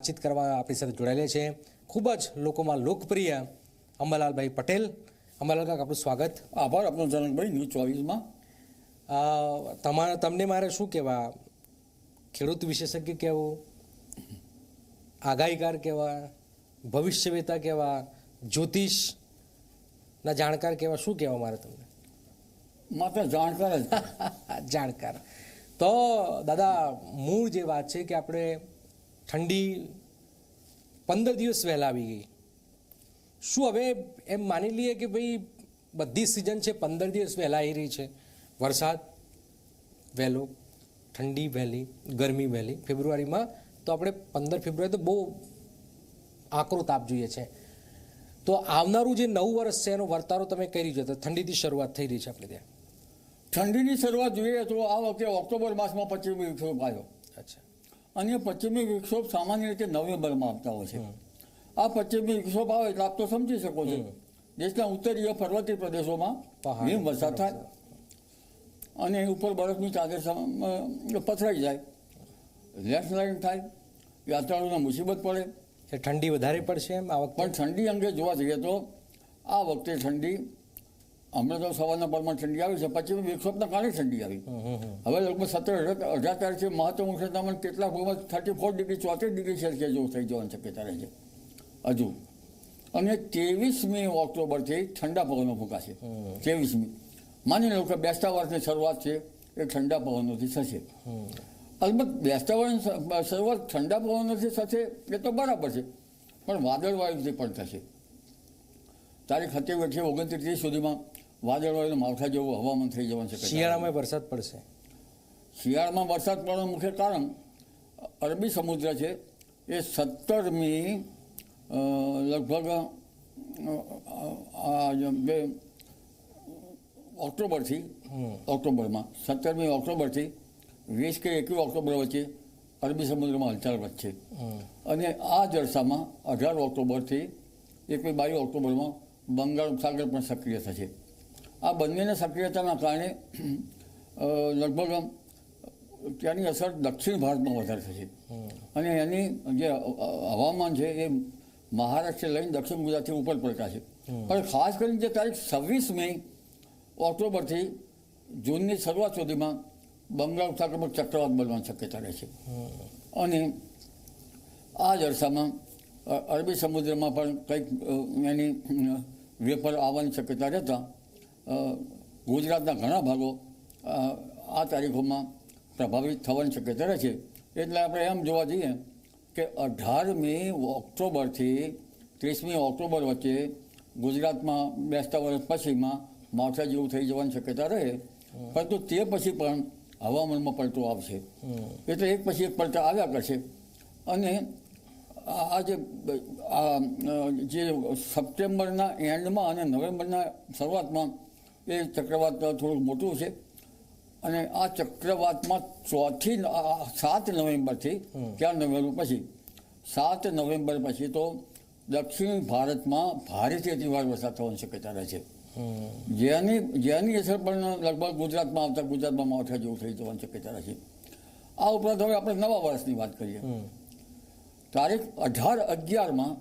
વાતચીત કરવા આપણી સાથે જોડાયેલા છે ખૂબ જ લોકોમાં લોકપ્રિય અંબાલાલભાઈ પટેલ. અંબાલાલ કાકા, આપણું સ્વાગત. આભાર આપનો જનકભાઈ. ન્યૂઝ 24માં તમને મારે શું કહેવા, ખેડૂત વિશેષજ્ઞ કહેવું, આગાહીકાર કહેવા, ભવિષ્યવેતા કહેવા, જ્યોતિષના જાણકાર કહેવા, શું કહેવા મારે તમને? માત્ર જાણકાર જ. જાણકાર. તો દાદા, મૂળ જે વાત છે કે આપણે ઠંડી 15 દિવસ વહેલા આવી ગઈ. શું હવે એમ માની લઈએ કે ભાઈ બધી સિઝન છે 15 દિવસ વહેલા આવી રહી છે? વરસાદ વહેલો, ઠંડી વહેલી, ગરમી વહેલી. ફેબ્રુઆરીમાં તો આપણે 15 ફેબ્રુઆરી તો બહુ આકરો તાપ જોઈએ છે. તો આવનારું જે નવું વર્ષ છે એનો વર્તારો તમે કઈ રીતે? ઠંડીથી શરૂઆત થઈ રહી છે આપણે ત્યાં. ઠંડીની શરૂઆત જોઈએ તો આ વખતે ઓક્ટોબર માસમાં પશ્ચિમી વિક્ષોભ આવ્યો. અચ્છા. અને પશ્ચિમી વિક્ષોભ સામાન્ય રીતે નવેમ્બરમાં આવતા હોય છે. આ પશ્ચિમી વિક્ષોભ આવે એટલે આપ તો સમજી શકો છો, દેશના ઉત્તરીય પર્વતીય પ્રદેશોમાં હિમ વરસાદ થાય અને ઉપર બરફની ચાદર પથરાઈ જાય, લેન્ડસ્લાઇડિંગ થાય, યાત્રાળુઓને મુસીબત પડે. ઠંડી વધારે પડશે એમ આ વખતે? પણ ઠંડી અંગે જોવા જઈએ તો આ વખતે ઠંડી, હમણાં તો સવારના પરમાં ઠંડી આવી છે, પશ્ચિમી વિક્ષોભના કારણે ઠંડી આવી. હવે લગભગ 17-18 તારીખે મહત્તમ ઉષ્ણતામાન કેટલાક ભાગમાં 34 ડિગ્રી 34 ડિગ્રી સેલ્સિયસ જેવું થઈ જવાની શક્યતા રહે છે હજુ. અને 23મી ઓક્ટોબરથી ઠંડા પવનો ફૂંકાશે. 23મી માની લો કે બેસતા વર્ષની શરૂઆત છે એ ઠંડા પવનોથી થશે. અલબત્ત બેસતા વર્ષની શરૂઆત ઠંડા પવનોથી થશે એ તો બરાબર છે, પણ વાદળવાયુથી પણ થશે. તારીખ 27, 29, 30 સુધીમાં વાદળવાયુના માવઠા જેવું હવામાન થઈ જવાનું છે. શિયાળામાં વરસાદ પડશે. શિયાળામાં વરસાદ પડવાનું મુખ્ય કારણ અરબી સમુદ્ર છે એ 17મી લગભગ ઓક્ટોબરમાં 17મી ઓક્ટોબરથી 20 કે 21 ઓક્ટોબર વચ્ચે અરબી સમુદ્રમાં હલચલ વધશે. અને આ જ અરસામાં 18 ઓક્ટોબરથી 21-22 ઓક્ટોબરમાં બંગાળ ઉપસાગર પણ સક્રિય થશે. આ બંનેના સક્રિયતાના કારણે લગભગ ત્યાંની અસર દક્ષિણ ભારતમાં વધારે થશે. અને એની જે હવામાન છે એ મહારાષ્ટ્ર લઈને દક્ષિણ ગુજરાતથી ઉપર પડતા છે. પણ ખાસ કરીને જે તારીખ 26મી ઓક્ટોબરથી જૂનની શરૂઆત સુધીમાં બંગાળ ઉપસાગર પર ચક્રવાત બનવાની શક્યતા રહે છે. અને આ જ અરસામાં અરબી સમુદ્રમાં પણ કંઈક એની વેપર આવવાની શક્યતા રહેતા ગુજરાતના ઘણા ભાગો આ તારીખોમાં પ્રભાવિત થવાની શક્યતા રહે છે. એટલે આપણે એમ જોવા જઈએ કે 18મી ઓક્ટોબરથી 30મી ઓક્ટોબર વચ્ચે ગુજરાતમાં બેસતા વર્ષ પછીમાં માવઠા જેવું થઈ જવાની શક્યતા રહે. પરંતુ તે પછી પણ હવામાનમાં પલટો આવશે. એટલે એક પછી એક પલટા આવ્યા કરશે. અને આ જે સપ્ટેમ્બરના એન્ડમાં અને નવેમ્બરના શરૂઆતમાં એ ચક્રવાત થોડુંક મોટું છે. અને આ ચક્રવાતમાં 7 નવેમ્બરથી 4 નવેમ્બર પછી 7 નવેમ્બર પછી તો દક્ષિણ ભારતમાં ભારેથી અતિભાર વરસાદ થવાની શક્યતા રહે છે. જેની અસર પણ લગભગ ગુજરાતમાં આવતા ગુજરાતમાં માવઠા જેવું થઈ જવાની શક્યતા રહે છે. આ ઉપરાંત હવે આપણે નવા વર્ષની વાત કરીએ. તારીખ 18-11માં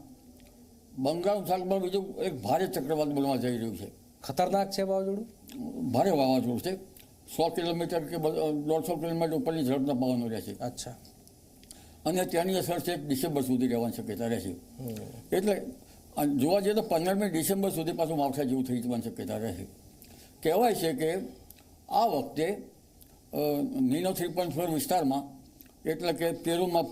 બંગાળ ઉપસાગરમાં બીજું એક ભારે ચક્રવાત બનવા જઈ રહ્યું છે. ખતરનાક છે વાવાઝોડું? ભારે વાવાઝોડું છે. 100 કિલોમીટર કે 150 કિલોમીટર ઉપરની ઝડપના પવનો રહે છે. અચ્છા. અને ત્યાંની અસર છે ડિસેમ્બર સુધી રહેવાની શક્યતા રહે છે. એટલે જોવા જઈએ તો 15મી ડિસેમ્બર સુધી પાછું માવઠા જેવું થઈ જવાની શક્યતા રહે છે. કહેવાય છે કે આ વખતે નીનો 3.4 વિસ્તારમાં એટલે કે પેરુમાં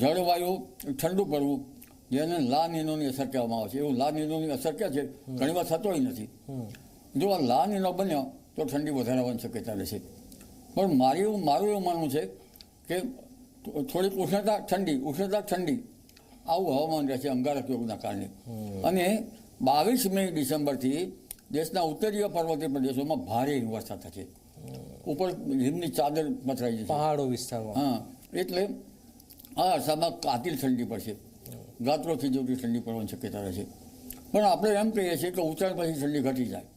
જળવાયુ ઠંડુ પડવું, જેને લા નીનોની અસર કહેવામાં આવે છે. એવું લા નીનોની અસર ક્યાં છે ઘણી વાર થતોય નથી. જો આ લા નીનો બન્યો તો ઠંડી વધારવાની શક્યતા રહેશે. પણ મારું એવું માનવું છે કે થોડીક ઉષ્ણતા ઠંડી આવું હવામાન રહેશે અંગારક યોગના કારણે. અને 22મી ડિસેમ્બરથી દેશના ઉત્તરીય પર્વતીય પ્રદેશોમાં ભારે વરસાદ થશે. ઉપર હિમની ચાદર પથરાઈ જશે પહાડો વિસ્તારમાં. હા, એટલે આ અરસામાં કાતિલ ઠંડી પડશે. ગાત્રોથી જેવી ઠંડી પડવાની શક્યતા રહે છે. પણ આપણે એમ કહીએ છીએ કે ઉત્તરાયણ પછી ઠંડી ઘટી જાય.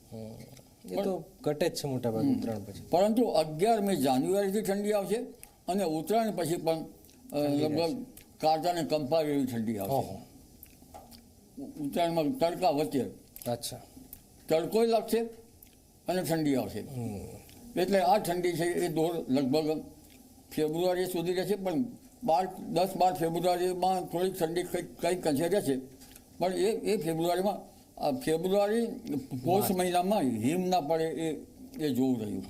એ તો ઘટે જ છે મોટાભાગે ઉત્તરાયણ પછી. પરંતુ 11મી જાન્યુઆરીથી ઠંડી આવશે અને ઉત્તરાયણ પછી પણ લગભગ કાંટાને કંપાવે એવી ઠંડી આવશે. ઓહો, ઉત્તરાયણમાં તડકા વચ્ચે અચ્છા. તડકોય લાગશે અને ઠંડી આવશે. એટલે આ ઠંડી છે એ દોર લગભગ ફેબ્રુઆરી સુધી રહેશે, પણ 10-12 ફેબ્રુઆરીમાં થોડીક ઠંડી કંઈક કંશે રહેશે. પણ એ ફેબ્રુઆરી પોષ મહિનામાં હિમ ના પડે એ જોવું રહ્યું.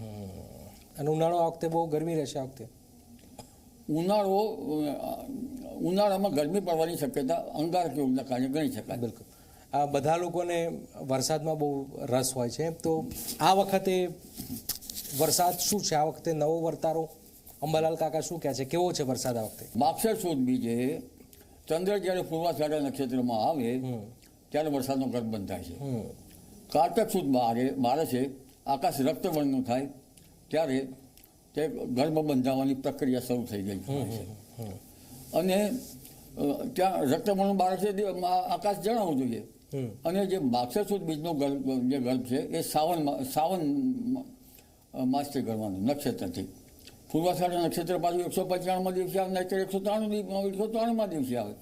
અને ઉનાળો આ વખતે બહુ ગરમી રહેશે આ વખતે. ઉનાળામાં ગરમી પડવાની શક્યતા અંગારકના કારણે ગણી શકાય. બિલકુલ. આ બધા લોકોને વરસાદમાં બહુ રસ હોય છે, તો આ વખતે વરસાદ શું છે? આ વખતે નવો વર્તારો અંબાલાલ કાકા શું કહે છે? કેવો છે વરસાદ આ વખતે? માગશર સુદ બીજે ચંદ્ર જ્યારે પૂર્વાષાઢા નક્ષત્રમાં આવે ત્યારે વરસાદનો ગર્ભ બંધાય છે. કારતક સુદ બારે છે, આકાશ રક્તવર્ણનું થાય ત્યારે તે ગર્ભ બંધાવવાની પ્રક્રિયા શરૂ થઈ ગઈ છે. અને ત્યાં રક્તવર્ણનું બાર છે આકાશ જણાવવું જોઈએ. અને જે માગશર સુદ બીજનો જે ગર્ભ છે એ સાવન માસથી ગણવાનું નક્ષત્રથી. પૂર્વાષાઢા નક્ષત્ર પાછું 195માં દિવસે આવે, નહીં 193માં દિવસે આવે.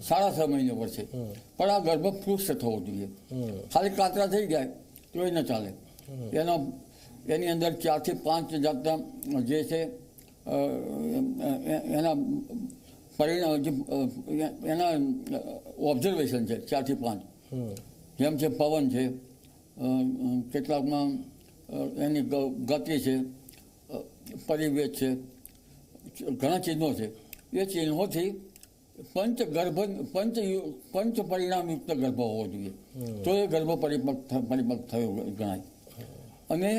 6.5 મહિને વર્ષે. પણ આ ગર્ભ પૃષ્ઠ થવો જોઈએ. ખાલી કાતરા થઈ જાય તો એ ન ચાલે. એની અંદર 4 થી 5 જાતના જે છે એના પરિણામ, એના ઓબ્ઝર્વેશન છે 4 થી 5. જેમ છે પવન છે, કેટલાકમાં એની ગતિ છે, પરિવેશ છે, ઘણા ચિહ્નો છે. એ ચિહ્નોથી પંચ પરિણામયુક્ત ગર્ભ હોવો જોઈએ, તો એ ગર્ભ પરિપક્વ થયો ગણાય. અને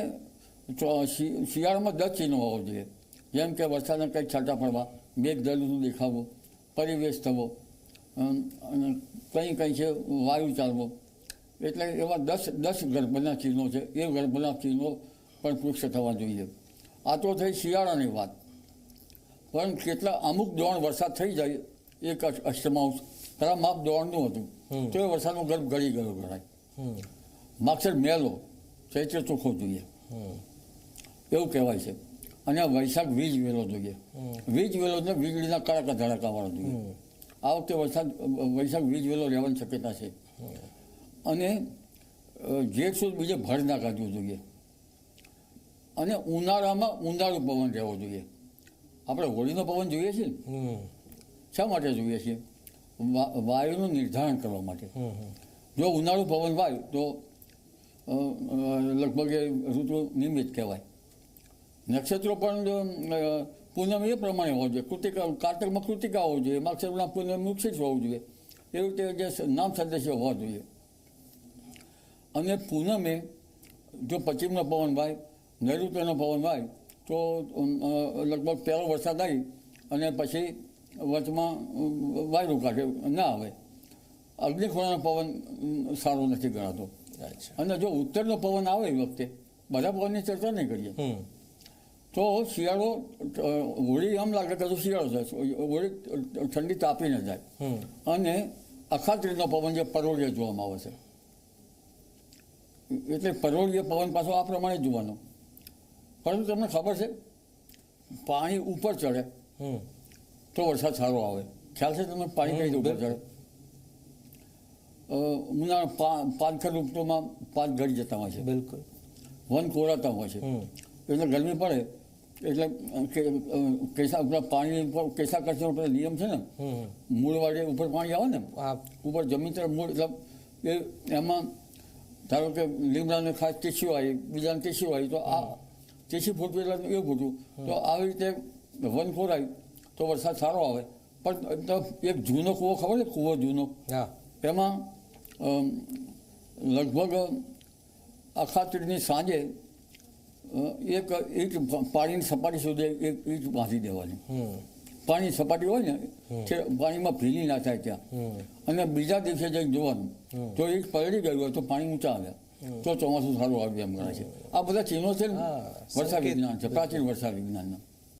શિયાળામાં 10 ચિહ્નો હોવો જોઈએ, જેમ કે વરસાદના કંઈક છાંટા પડવા, મેઘધનુનું દેખાવું, પરિવેશ થવો, અને કંઈ છે વાયુ ચાલવો. એટલે એવા 10 ગર્ભના ચિહ્નો છે. એ ગર્ભના ચિહ્નો પણ પૃષ્ઠ થવા જોઈએ. આ તો થઈ શિયાળાની વાત. પણ કેટલા અમુક દોણ વરસાદ થઈ જાય, એક અષ્ટમાંશ ખરા માપ દોણનું હતું, તો એ વરસાદનો ગર્ભ ગળી ગયો ગણાય. માગશર મેલો, ચૈત્ર ચોખ્ખો જોઈએ એવું કહેવાય છે. અને વૈશાખ વીજ વેલો જોઈએ. વીજ વેલો એટલે વીજળીના કડાકા ધડાકાવાળો જોઈએ. આ વખતે વૈશાખ વીજ વેલો રહેવાની શક્યતા છે. અને જેઠ સુદ બીજે ભર ના કાઢવું જોઈએ. અને ઉનાળામાં ઉનાળુ પવન રહેવો જોઈએ. આપણે હોળીનો પવન જોઈએ છીએ ને, શા માટે જોઈએ છીએ? વાયુનું નિર્ધારણ કરવા માટે. જો ઉનાળુ પવન વાય તો લગભગ એ ઋતુ નિમિત્ત કહેવાય. નક્ષત્રો પણ પૂનમ એ પ્રમાણે હોવું જોઈએ. કારતકમાં કૃતિકા હોવું જોઈએ, માગશરમાં પૂનમ વૃક્ષિત હોવું જોઈએ. એવી રીતે જે નામ સદસ્ય હોવા જોઈએ. અને પૂનમે જો પશ્ચિમનો પવન વાય, નૈઋત્યનો પવન વાય, તો લગભગ પહેલો વરસાદ આવી અને પછી વચમાં વાયરું કાઢે ના આવે. અગ્નિખોળાનો પવન સારો નથી ગણાતો. અને જો ઉત્તરનો પવન આવે એ વખતે, બધા પવનની ચર્ચા નહીં કરીએ, તો શિયાળો, હોળી આમ લાગે કે શિયાળો જાય, હોળી ઠંડી તાપી ન જાય. અને અખાત્રીજનો પવન જે પરોળીય જોવામાં આવે છે, એટલે પરોળીય પવન પાછો આ પ્રમાણે જોવાનો. પરંતુ તમને ખબર છે, પાણી ઉપર ચડે તો વરસાદ સારો આવે. ખ્યાલ છે તમને? પાણી કઈ રીતે ઉપર ચડે? ઉનાળા પાનખર ઋતુમાં પાન ઘડી જતા હોય છે, બિલકુલ વન કોરાતા હોય છે. એટલે ગરમી પડે એટલે પાણી ઉપર કેશાકર્ષણનો પેલો નિયમ છે ને, મૂળ વાળે ઉપર પાણી આવે ને, ઉપર જમીન તરફ મૂળ, એટલે એમાં ધારો કે લીમડાને ખાસ ટીસ્યુ આવી, બીજાને ટીસ્યુ આવી, તો આ ટીસ્યુ ફૂટવું એટલે એવું ફૂટવું. તો આવી રીતે વન ખોરાય તો વરસાદ સારો આવે. પણ એક જૂનો કૂવો ખબર છે? કૂવો જૂનો, એમાં લગભગ અખાત્રીજની સાંજે એક ઇંચ પાણીની સપાટી સુધી એક ઇંચ બાંધી દેવાની. પાણી સપાટી હોય ને તે પાણીમાં ભીની ના થાય ત્યાં. અને બીજા દિવસે જઈને જોવાનું, જો ઇંચ પલળી ગયું હોય તો પાણી ઊંચા આવે, તો ચોમાસું સારું આવ્યું એમ ગણાય છે. આ બધા ચિહ્નો છે ને વર્ષા વિજ્ઞાન છે, પ્રાચીન વર્ષા વિજ્ઞાનના.